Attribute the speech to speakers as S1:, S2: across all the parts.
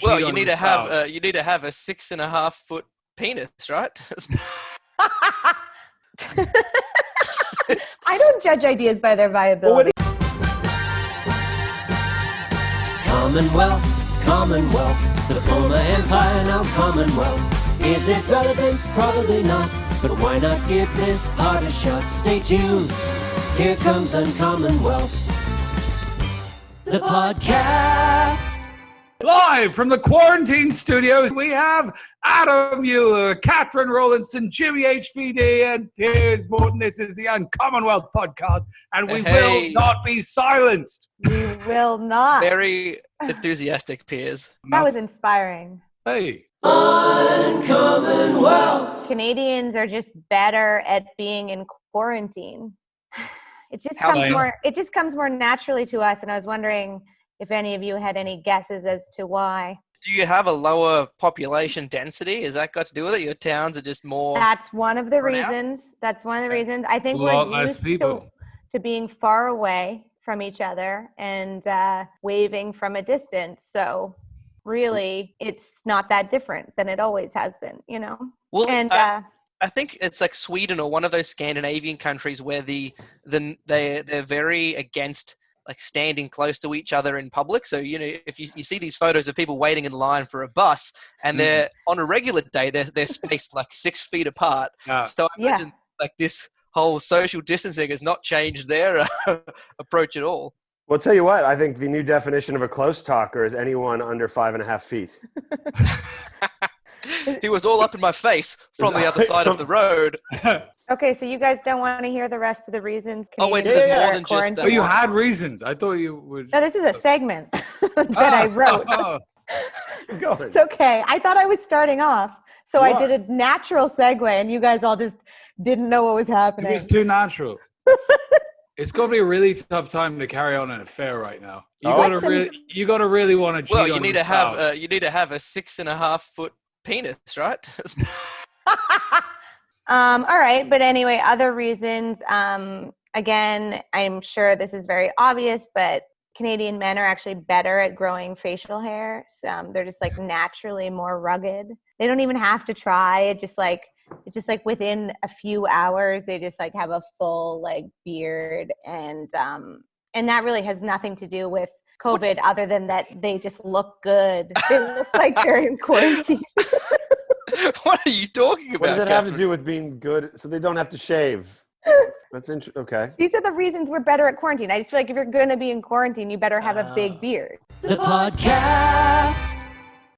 S1: Well,
S2: cheat
S1: you
S2: on
S1: need
S2: your
S1: to have
S2: spouse.
S1: you need to have a 6.5-foot penis, right?
S3: I don't judge ideas by their viability.
S4: Commonwealth, Commonwealth, the former empire, now Commonwealth. Is it relevant? Probably not, but why not give this part a shot? Stay tuned, here comes Uncommonwealth, the podcast.
S2: Live from the quarantine studios, we have Adam Mueller, Katherine Rowlandson, Jimmy HVD, and Piers Morton. This is the Uncommonwealth podcast, and we will not be silenced.
S3: We will not.
S1: Very enthusiastic, Piers.
S3: That was inspiring.
S2: Hey.
S4: Uncommonwealth.
S3: Canadians are just better at being in quarantine. It just comes more naturally to us, and I was wondering if any of you had any guesses as to why.
S1: Do you have a lower population density? Has that got to do with it? Your towns are just more...
S3: That's one of the reasons. That's one of the reasons. I think we're used to being far away from each other and waving from a distance. So really, it's not that different than it always has been, you know?
S1: Well,
S3: and
S1: I think it's like Sweden or one of those Scandinavian countries where they're very against like standing close to each other in public. So, you know, if you see these photos of people waiting in line for a bus and they're on a regular day, they're spaced like 6 feet apart. So I imagine like this whole social distancing has not changed their approach at all.
S5: Well, I'll tell you what, I think the new definition of a close talker is anyone under 5.5 feet.
S1: He was all up in my face from the other side of the road.
S3: Okay, so you guys don't want to hear the rest of the reasons?
S1: Wait, there's more than just that.
S2: Oh, you had reasons. I thought you would.
S3: No, this is a segment that I wrote. It's okay. I thought I was starting off, so I did a natural segue, and you guys all just didn't know what was happening.
S2: It was too natural. It's got to be a really tough time to carry on an affair right now. You got to really want to cheat on
S1: you need to have a 6.5-foot penis, right?
S3: All right, but anyway, other reasons. Again, I'm sure this is very obvious, but Canadian men are actually better at growing facial hair. So, they're just like naturally more rugged. They don't even have to try. It's just like within a few hours, they just like have a full like beard, and that really has nothing to do with COVID, other than that they just look good. They look like they're in quarantine.
S1: What are you talking about?
S5: What does that have to do with being good? So they don't have to shave. That's interesting. Okay.
S3: These are the reasons we're better at quarantine. I just feel like if you're going to be in quarantine, you better have a big beard.
S4: The podcast.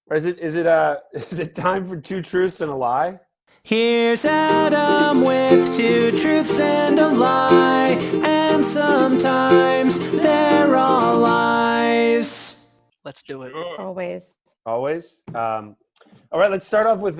S5: Or is it time for two truths and a lie?
S4: Here's Adam with two truths and a lie, and sometimes they're all lies.
S1: Let's do it.
S3: Always.
S5: All right, let's start off with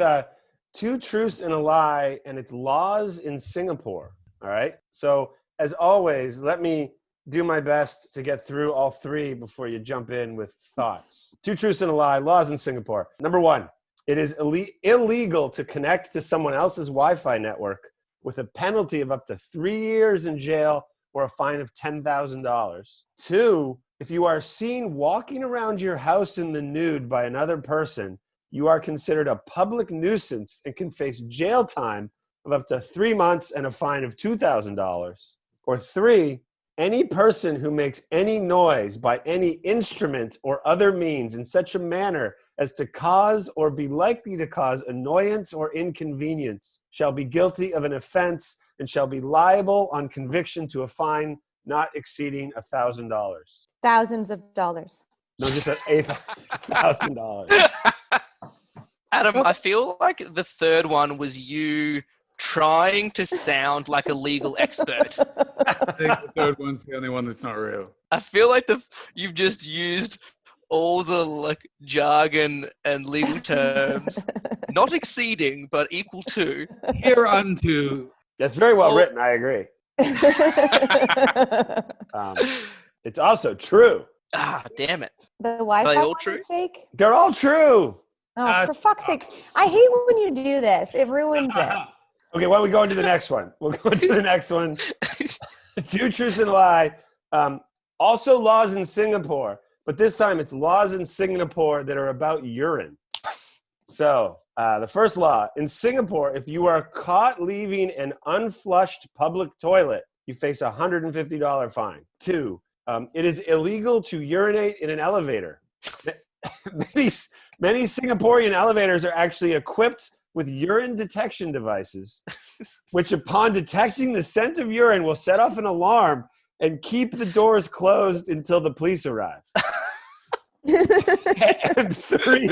S5: two truths and a lie, and it's laws in Singapore. All right. So as always, let me do my best to get through all three before you jump in with thoughts. Two truths and a lie, laws in Singapore. Number one, it is illegal to connect to someone else's Wi-Fi network with a penalty of up to 3 years in jail or a fine of $10,000. Two, if you are seen walking around your house in the nude by another person, you are considered a public nuisance and can face jail time of up to 3 months and a fine of $2,000. Or three, any person who makes any noise by any instrument or other means in such a manner as to cause or be likely to cause annoyance or inconvenience shall be guilty of an offense and shall be liable on conviction to a fine not exceeding $1,000.
S3: Thousands of dollars.
S5: No, just $8,000.
S1: Adam, I feel like the third one was you trying to sound like a legal expert.
S2: I think the third one's the only one that's not real.
S1: I feel like you've just used all the like jargon and legal terms, not exceeding, but equal to.
S2: Hereunto.
S5: That's very well written. I agree. It's also true.
S1: Ah, damn it.
S3: The Wi-Fi one is fake?
S5: They're all true.
S3: Oh, for fuck's sake. I hate when you do this. It ruins it.
S5: Okay, why don't we go into the next one? We'll go into the next one. Two truths and a lie. Also laws in Singapore. but this time it's laws in Singapore that are about urine. So the first law in Singapore, if you are caught leaving an unflushed public toilet, you face a $150 fine. 2, it is illegal to urinate in an elevator. Many Singaporean elevators are actually equipped with urine detection devices, which upon detecting the scent of urine will set off an alarm and keep the doors closed until the police arrive. And 3,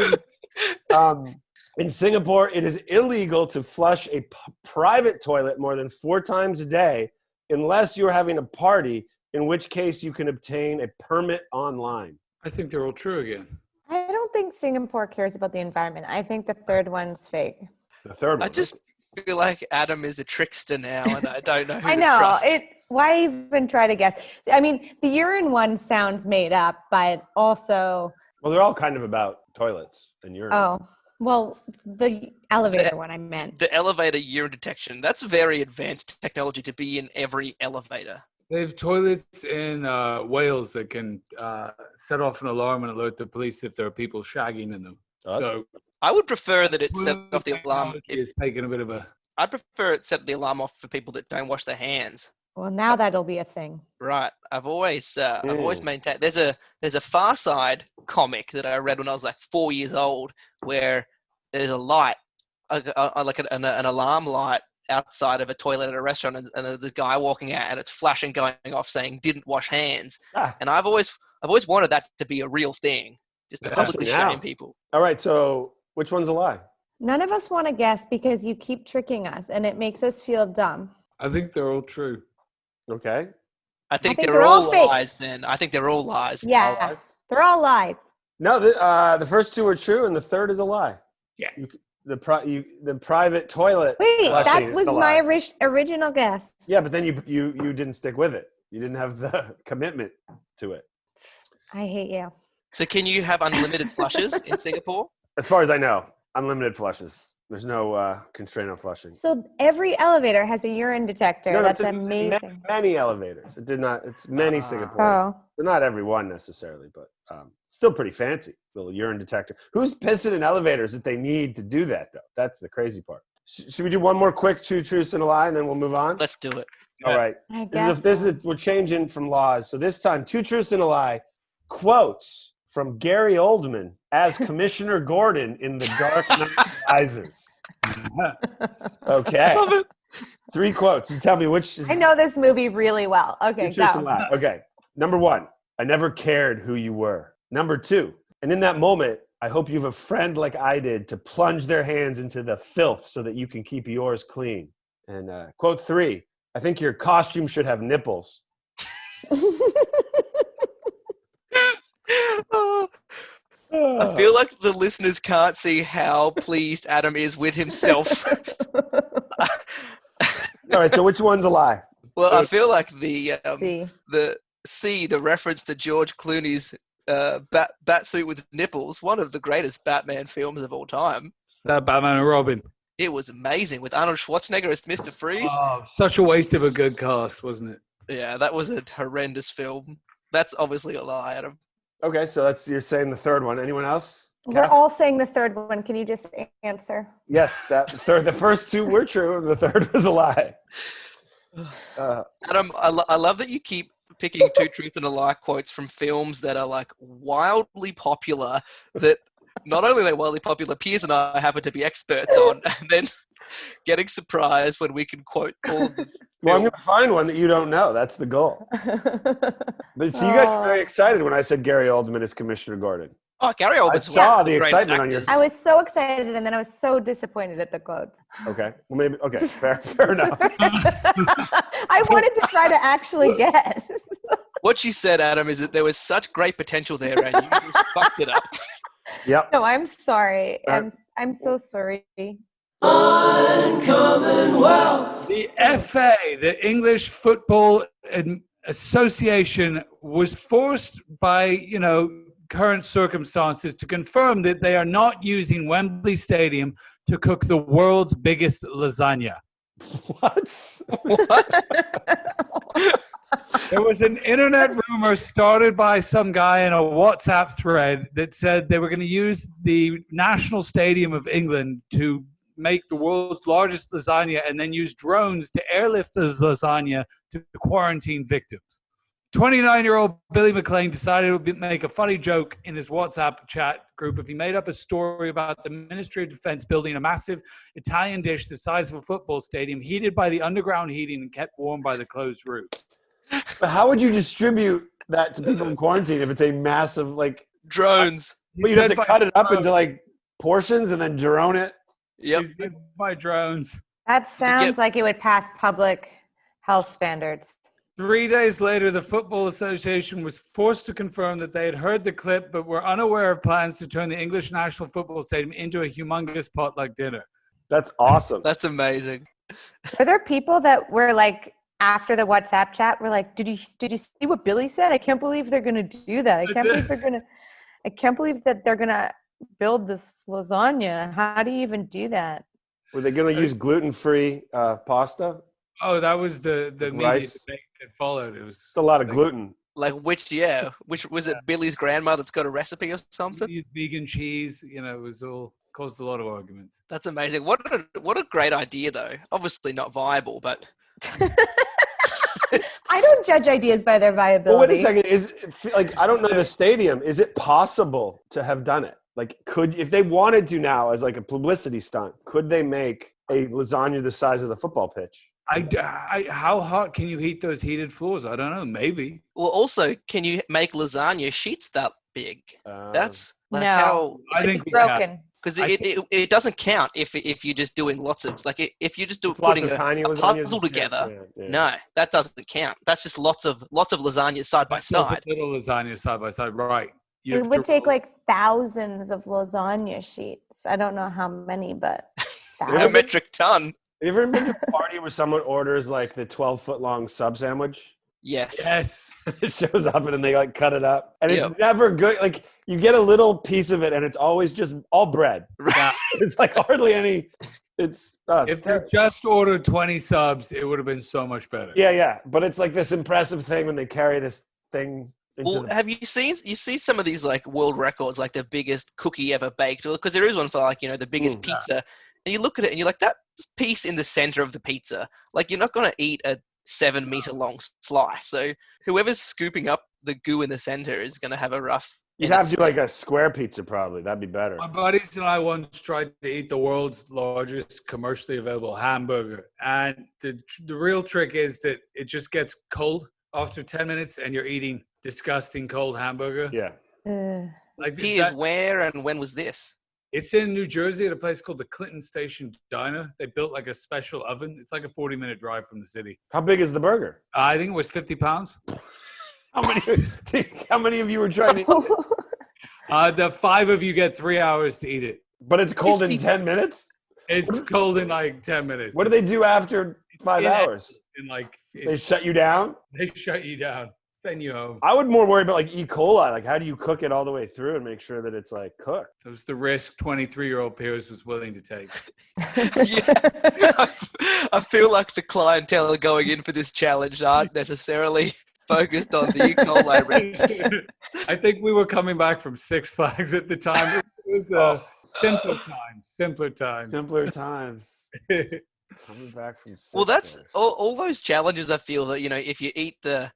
S5: in Singapore, it is illegal to flush a private toilet more than 4 times a day unless you're having a party, in which case you can obtain a permit online.
S2: I think they're all true again.
S3: I don't think Singapore cares about the environment. I think the third one's fake.
S5: The third one.
S1: I just feel like Adam is a trickster now, and I don't know who
S3: I
S1: to
S3: know.
S1: trust.
S3: Why even try to guess? I mean, the urine one sounds made up, but also...
S5: Well, they're all kind of about toilets and urine.
S3: Oh, well, the elevator one I meant.
S1: The elevator urine detection, that's very advanced technology to be in every elevator.
S2: They have toilets in Wales that can set off an alarm and alert the police if there are people shagging in them.
S5: Oh,
S2: So
S1: I would prefer that it set off the alarm.
S2: It's taking a bit of a...
S1: I'd prefer it set the alarm off for people that don't wash their hands.
S3: Well, now that'll be a thing.
S1: Right. I've always maintained there's a Far Side comic that I read when I was like 4 years old, where there's a light, like an alarm light outside of a toilet at a restaurant, and there's a guy walking out, and it's flashing going off saying "didn't wash hands." And I've always wanted that to be a real thing, just to publicly shame people.
S5: All right. So which one's a lie?
S3: None of us want to guess because you keep tricking us, and it makes us feel dumb.
S2: I think they're all true.
S5: Okay.
S1: I think they're all lies. Then I think they're all lies.
S3: Yeah,
S5: All lies?
S3: they're all lies.
S5: No, the first 2 are true, and the third is a lie.
S2: Yeah.
S5: The private toilet.
S3: Wait,
S5: flushing
S3: that
S5: is
S3: was
S5: the
S3: my
S5: lie.
S3: original guess.
S5: Yeah, but then you didn't stick with it. You didn't have the commitment to it.
S3: I hate you.
S1: So can you have unlimited flushes in Singapore?
S5: As far as I know, unlimited flushes. There's no constraint on flushing.
S3: So every elevator has a urine detector.
S5: No,
S3: That's
S5: it's
S3: amazing.
S5: Many elevators. It did not. It's many Singapore.
S3: Oh,
S5: But not every one necessarily, but still pretty fancy. Little urine detector. Who's pissing in elevators that they need to do that, though? That's the crazy part. Should we do one more quick 2 truths and a lie, and then we'll move on?
S1: Let's do it.
S5: All right.
S3: I guess.
S5: This is we're changing from laws. So this time, 2 truths and a lie. Quotes from Gary Oldman as Commissioner Gordon in The Dark Knight Rises. Okay.
S1: Love it.
S5: 3 quotes. You tell me which is.
S3: I know this movie really well. Okay,
S5: 2 truths and a
S3: go.
S5: lie. Okay. Number 1, I never cared who you were. Number 2, and in that moment, I hope you have a friend like I did to plunge their hands into the filth so that you can keep yours clean. And quote 3, I think your costume should have nipples.
S1: I feel like the listeners can't see how pleased Adam is with himself.
S5: All right, so which one's a lie?
S1: Well, I feel like the reference to George Clooney's bat suit with nipples, one of the greatest Batman films of all time.
S2: That Batman and Robin.
S1: It was amazing with Arnold Schwarzenegger as Mr. Freeze.
S2: Oh, such a waste of a good cast, wasn't it?
S1: Yeah, that was a horrendous film. That's obviously a lie, Adam.
S5: Okay, so you're saying the third one. Anyone else?
S3: We're all saying the third one. Can you just answer?
S5: Yes, the first 2 were true, and the third was a lie.
S1: Adam, I love that you keep picking 2 truth and a lie quotes from films that are like wildly popular, that not only are they wildly popular, Piers and I happen to be experts on, and then getting surprised when we can quote all of them.
S5: Well, I'm going to find one that you don't know. That's the goal. But see, you guys were very excited when I said Gary Oldman is Commissioner Gordon.
S1: Oh, Gary Oldman's
S5: I saw the
S1: greatest
S5: excitement on your
S1: actors.
S3: I was so excited, and then I was so disappointed at the quotes.
S5: Okay. Well, maybe. Okay. Fair enough.
S3: I wanted to try to actually guess.
S1: What you said, Adam, is that there was such great potential there, and you just fucked it up.
S5: Yep.
S3: No, I'm sorry. I'm so sorry.
S4: Uncommonwealth.
S2: The FA, the English Football Association, was forced by, current circumstances to confirm that they are not using Wembley Stadium to cook the world's biggest lasagna.
S5: What?
S2: There was an internet rumor started by some guy in a WhatsApp thread that said they were going to use the National Stadium of England to make the world's largest lasagna and then use drones to airlift the lasagna to quarantine victims. 29-year-old Billy McLean decided to make a funny joke in his WhatsApp chat group if he made up a story about the Ministry of Defense building a massive Italian dish the size of a football stadium, heated by the underground heating and kept warm by the closed roof.
S5: But how would you distribute that to people in quarantine if it's a massive, like...
S1: Drones.
S5: Well, you'd have to cut it up into, like, portions and then drone it?
S1: Yep.
S2: By drones.
S3: That sounds like it would pass public health standards.
S2: 3 days later, the Football Association was forced to confirm that they had heard the clip but were unaware of plans to turn the English National Football Stadium into a humongous potluck dinner.
S5: That's awesome.
S1: That's amazing.
S3: Are there people that were like, after the WhatsApp chat, were like, did you see what Billy said? I can't believe they're going to do that. I can't believe that they're going to build this lasagna. How do you even do that?
S5: Were they going to use gluten-free pasta?
S2: Oh, that was the media
S5: rice
S2: debate that followed. It was
S5: It's a lot of gluten.
S1: Like which was it? Billy's grandma that's got a recipe or something?
S2: vegan cheese. You know, it was all caused a lot of arguments.
S1: That's amazing. What a great idea, though. Obviously not viable, but
S3: I don't judge ideas by their viability.
S5: Well, wait a second. I don't know the stadium. Is it possible to have done it? Like, if they wanted to now as like a publicity stunt, could they make a lasagna the size of the football pitch?
S2: How hot can you heat those heated floors? I don't know. Maybe.
S1: Well, also, can you make lasagna sheets that big? That's like
S3: no,
S1: how
S2: I think
S3: broken.
S1: because it doesn't count if you're just doing lots of if you just putting a puzzle together.
S5: Yeah.
S1: No, that doesn't count. That's just lots of lasagnas side by side.
S2: Little lasagna side by side, right?
S3: It would take like thousands of lasagna sheets. I don't know how many, but
S1: A metric ton.
S5: Have you ever been to a party where someone orders like the 12-foot-long sub sandwich?
S1: Yes.
S5: It shows up and then they like cut it up. And it's never good. Like you get a little piece of it and it's always just all bread.
S1: Right.
S5: It's like hardly any.
S2: If they just ordered 20 subs, it would have been so much better.
S5: Yeah. But it's like this impressive thing when they carry this thing.
S1: Well, have you see some of these like world records, like the biggest cookie ever baked? Because there is one for like, the biggest pizza. And you look at it and you're like, that piece in the center of the pizza, like you're not going to eat a 7-meter long slice. So whoever's scooping up the goo in the center is going to have a rough.
S5: You'd have to do like a square pizza probably. That'd be better.
S2: My buddies and I once tried to eat the world's largest commercially available hamburger. And the real trick is that it just gets cold after 10 minutes and you're eating disgusting cold hamburger.
S5: Yeah.
S2: Like
S1: Piers, where and when was this?
S2: It's in New Jersey at a place called the Clinton Station Diner. They built like a special oven. It's like a 40-minute drive from the city.
S5: How big is the burger?
S2: I think it was 50 pounds.
S5: How many of you were trying to eat it?
S2: The 5 of you get 3 hours to eat it.
S5: But it's cold in 10 minutes?
S2: It's cold in like 10 minutes.
S5: What do they do after 5 hours?
S2: They
S5: shut you down?
S2: They shut you down. Send you home.
S5: I would more worry about like E. coli. Like, how do you cook it all the way through and make sure that it's like cooked?
S2: That was the risk 23-year-old Piers was willing to take.
S1: I feel like the clientele going in for this challenge aren't necessarily focused on the E. coli risks.
S2: I think we were coming back from Six Flags at the time. It was simpler times.
S5: Coming back from Six
S1: Well, that's
S5: Flags.
S1: all those challenges. I feel that if you eat the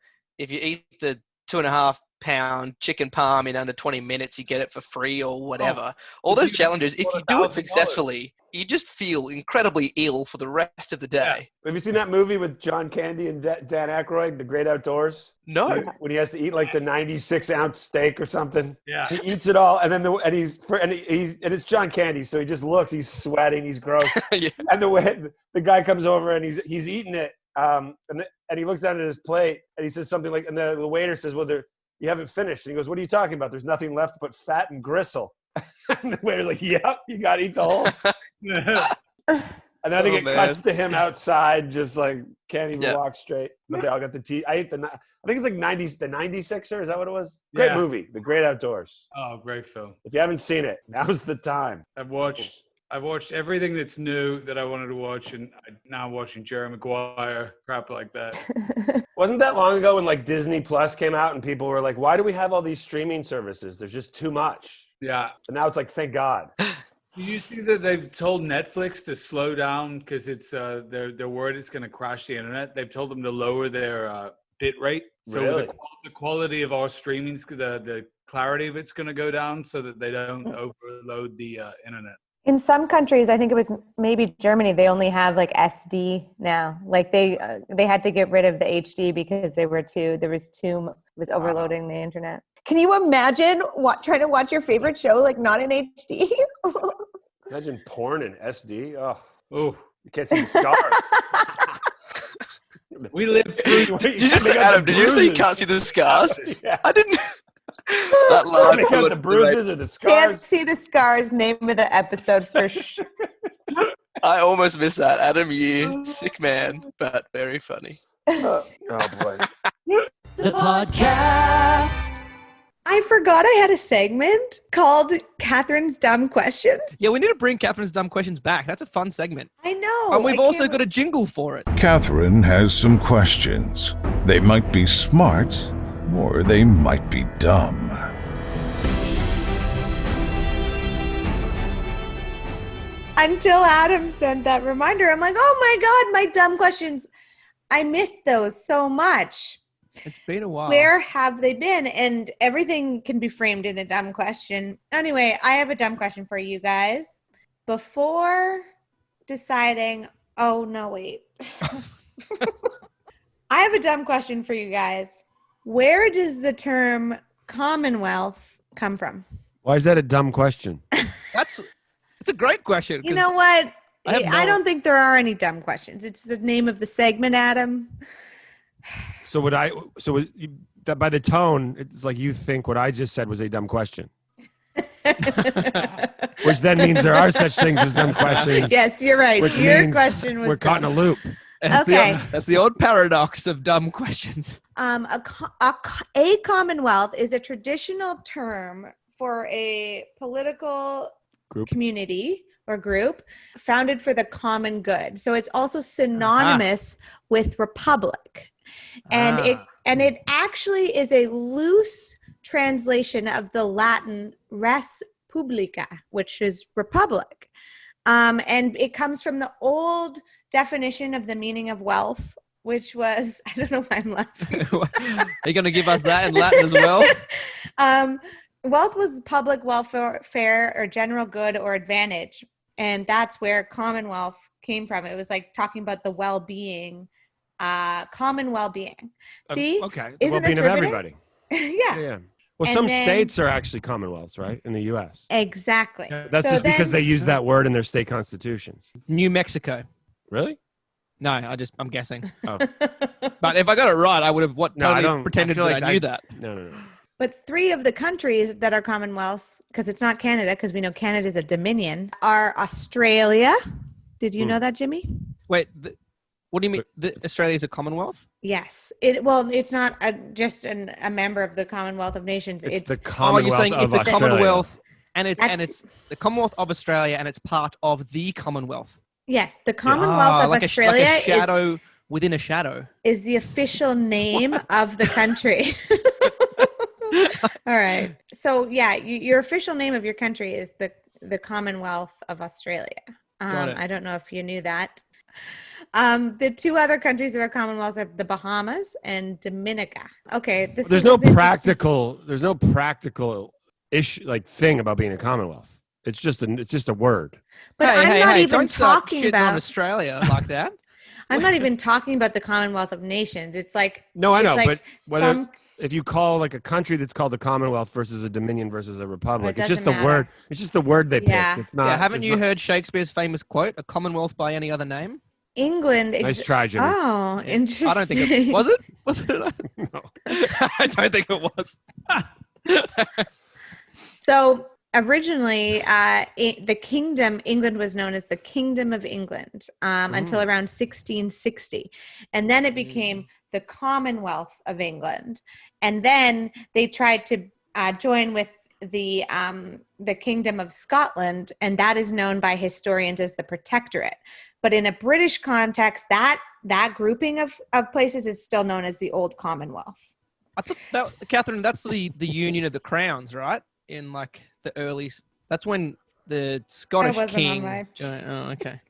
S1: 2.5 pound chicken palm in under 20 minutes, you get it for free or whatever. All those challenges, if you do it successfully, you just feel incredibly ill for the rest of the day.
S5: Yeah. Have you seen that movie with John Candy and Dan Aykroyd, The Great Outdoors?
S1: No.
S5: When he has to eat like the 96-ounce steak or something.
S2: Yeah.
S5: He eats it all, and then it's John Candy, so he just looks. He's sweating. He's gross.
S1: Yeah.
S5: And the guy comes over and he's eating it, and he looks down at his plate and he says something like, and the waiter says, "Well, you haven't finished." And he goes, "What are you talking about? There's nothing left but fat and gristle." And the waiter's like, "Yep, you got to eat the whole." And then I think it cuts to him outside, just like can't even walk straight. But they all got the tea. I think it's like 90s, the 96er. Is that what it was? Great movie, The Great Outdoors.
S2: Oh, great film.
S5: If you haven't seen it, now's the time.
S2: I've watched I've watched everything that's new that I wanted to watch, and I'm now watching Jerry Maguire, crap like that.
S5: Wasn't that long ago when like Disney Plus came out and people were like, why do we have all these streaming services? There's just too much.
S2: Yeah.
S5: But now it's like, thank God.
S2: Do you see that they've told Netflix to slow down because it's they're worried it's going to crash the internet? They've told them to lower their bit rate. So
S5: Really?
S2: the quality of our streaming, the clarity of it's going to go down so that they don't overload the internet.
S3: In some countries, I think it was maybe Germany, they only have like SD now. Like they had to get rid of the HD because it was overloading the internet. Can you imagine trying to watch your favorite show like not in HD?
S5: Imagine porn in SD.
S2: Oh,
S5: you can't see the scars.
S2: We live through.
S1: Did you just, Adam? Did you say you can't see the scars?
S5: Yeah.
S1: I didn't. That line.
S5: The bruises or the scars.
S3: Can't See the Scars, name of the episode for sure.
S1: I almost missed that. Adam, you sick man, but very funny.
S5: Oh boy.
S4: The podcast.
S3: I forgot I had a segment called Catherine's Dumb Questions.
S1: Yeah, we need to bring Catherine's Dumb Questions back. That's a fun segment.
S3: I know.
S1: And we've also got a jingle for it.
S6: Katherine has some questions. They might be smart, or they might be dumb.
S3: Until Adam sent that reminder, I'm like, oh my God, my dumb questions. I missed those so much.
S1: It's been a while.
S3: Where have they been? And everything can be framed in a dumb question. Anyway, I have a dumb question for you guys. Before deciding, oh, no, wait. I have a dumb question for you guys. Where does the term Commonwealth come from?
S5: Why is that a dumb question?
S1: It's a great question.
S3: You know what? I don't think there are any dumb questions. It's the name of the segment, Adam.
S5: By the tone, it's like you think what I just said was a dumb question. Which then means there are such things as dumb questions.
S3: Yes, you're right.
S5: Which
S3: Your
S5: means
S3: question was
S5: we're caught in a loop.
S3: Okay.
S1: That's the old paradox of dumb questions.
S3: A commonwealth is a traditional term for a political community or group founded for the common good. So it's also synonymous with republic. And it actually is a loose translation of the Latin res publica, which is republic. And it comes from the old definition of the meaning of wealth, which was, I don't know why I'm laughing.
S1: Are you going to give us that in Latin as well?
S3: Wealth was public welfare or general good or advantage. And that's where Commonwealth came from. It was like talking about the well-being, common well-being. See?
S5: Okay.
S3: The
S5: well-being of everybody.
S3: Yeah.
S5: Well, some states are actually commonwealths, right? In the U.S.
S3: Exactly.
S5: That's just because they use that word in their state constitutions.
S1: New Mexico.
S5: Really?
S1: No, I'm guessing.
S5: Oh.
S1: But if I got it right, I would have pretended that I knew that.
S5: No.
S3: But 3 of the countries that are commonwealths, because it's not Canada, because we know Canada is a dominion, are Australia. Did you know that, Jimmy?
S1: Wait, what do you mean? Australia is a Commonwealth?
S3: Yes. It's not just a member of the Commonwealth of Nations. It's
S5: the Commonwealth
S1: you're saying
S5: of
S1: it's a
S5: Australia.
S1: Commonwealth, and it's the Commonwealth of Australia, and it's part of the Commonwealth.
S3: Yes, the Commonwealth of Australia
S1: like a shadow within a shadow.
S3: Is the official name of the country. All right. So yeah, your official name of your country is the Commonwealth of Australia. I don't know if you knew that. The 2 other countries that are commonwealths are the Bahamas and Dominica. Okay,
S5: there's no practical issue thing about being a commonwealth. It's just a word.
S3: But I'm not even
S1: don't start
S3: talking
S1: shitting
S3: about
S1: on Australia like that.
S3: I'm not even talking about the Commonwealth of Nations. It's like
S5: no, I know,
S3: like
S5: but if you call like a country that's called the Commonwealth versus a dominion versus a republic, it's just
S3: matter.
S5: the word. It's just the word they picked. It's not.
S1: Yeah, haven't you heard Shakespeare's famous quote, "A Commonwealth by any other name"?
S3: England.
S5: Nice try, Jimmy.
S3: Oh, interesting.
S1: I don't think it was. Was it?
S5: No.
S1: I don't think it was.
S3: So originally, the kingdom, England was known as the Kingdom of England until around 1660. And then it became the Commonwealth of England. And then they tried to join with the Kingdom of Scotland, and that is known by historians as the Protectorate. But in a British context, that grouping of places is still known as the Old Commonwealth.
S1: I thought that, Katherine, that's the Union of the Crowns, right? In like the early, that's when the Scottish king. Oh, okay.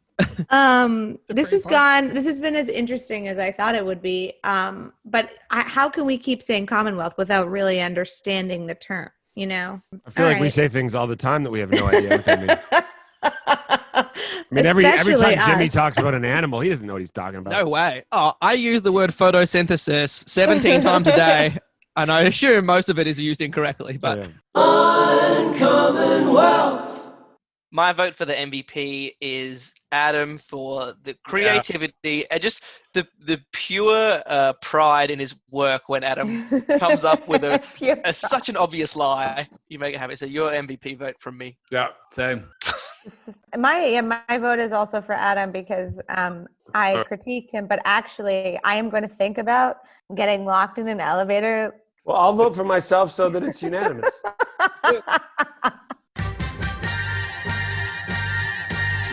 S3: This has been as interesting as I thought it would be. But how can we keep saying Commonwealth without really understanding the term? You know,
S5: I feel like we say things all the time that we have no idea what they mean. I mean, every time Jimmy talks about an animal, he doesn't know what he's talking about.
S1: No way. Oh, I use the word photosynthesis 17 times a day, and I assume most of it is used incorrectly. But
S4: Uncommonwealth.
S1: My vote for the MVP is Adam for the creativity and just the pure pride in his work when Adam comes up with such an obvious lie. You make it happen. So your MVP vote from me.
S2: Yeah, same.
S3: My vote is also for Adam because I critiqued him, but actually I am going to think about getting locked in an elevator.
S5: Well, I'll vote for myself so that it's unanimous.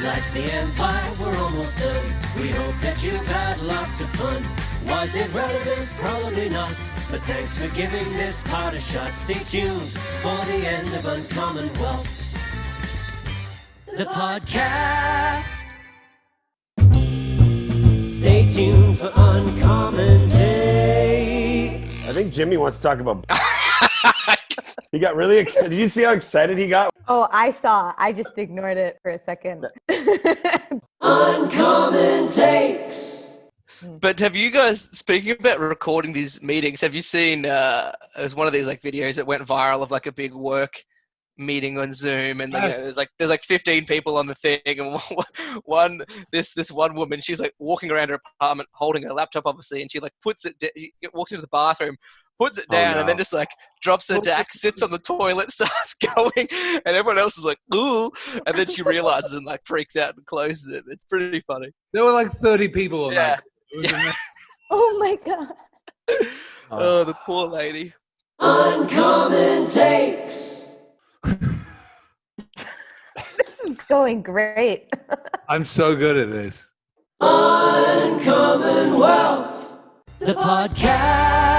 S4: Like the Empire, we're almost done. We hope that you've had lots of fun. Was it relevant? Probably not. But thanks for giving this part a shot. Stay tuned for the end of Uncommonwealth, the podcast. Stay tuned for Uncommon Takes.
S5: I think Jimmy wants to talk about... He got really excited. Did you see how excited he got?
S3: Oh, I saw. I just ignored it for a second.
S4: Uncommon Takes.
S1: But have you guys, speaking about recording these meetings, have you seen, it was one of these like videos that went viral of like a big work meeting on Zoom, and there's like 15 people on the thing, and this one woman, she's like walking around her apartment holding her laptop obviously, and she like walks into the bathroom, puts it down, and then just like drops her back, sits on the toilet, starts going, and everyone else is like, ooh, and then she realizes and like freaks out and closes it. It's pretty funny.
S2: There were like 30 people on that.
S3: Oh my God.
S1: Oh, the poor lady.
S4: Uncommon Takes.
S3: This is going great.
S2: I'm so good at this.
S4: Uncommonwealth, the podcast.